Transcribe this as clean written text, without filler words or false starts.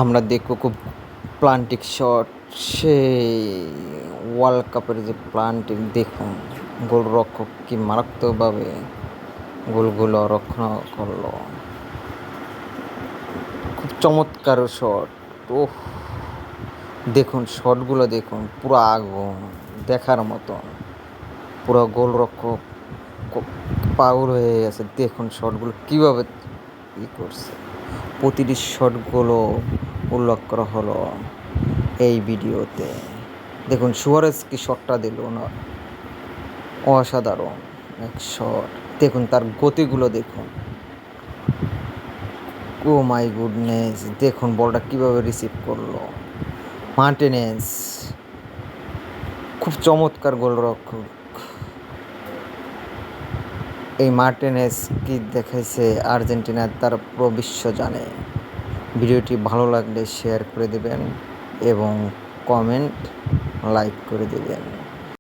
আমরা দেখব খুব প্লান্টিক শট, সেই ওয়ার্ল্ড কাপের যে প্লান্টিক দেখুন, গোলরক্ষক কি মারাত্মকভাবে গোলগুলো রক্ষণ করলো। খুব চমৎকার শট। ওহ, দেখুন শটগুলো দেখুন, পুরো আগুন দেখার মতন। পুরো গোলরক্ষক পাগল হয়ে গেছে। দেখুন শটগুলো কীভাবে করছে। প্রতিটি শটগুলো উল্লেখ করা হলো এই ভিডিওতে। দেখুন সুয়ারেজ কি শটটা দিল না, অসাধারণ এক শট। দেখুন তার গতিগুলো দেখুন, ও মাই গুডনেস। দেখুন বলটা কিভাবে রিসিভ করলো মার্টিনেজ, খুব চমৎকার গোলরক্ষক। এই মার্টিনেজ কি দেখাইছে আর্জেন্টিনার, তার পুরো বিশ্ব জানে। ভিডিওটি ভালো লাগলে শেয়ার করে দেবেন এবং কমেন্ট লাইক করে দেবেন।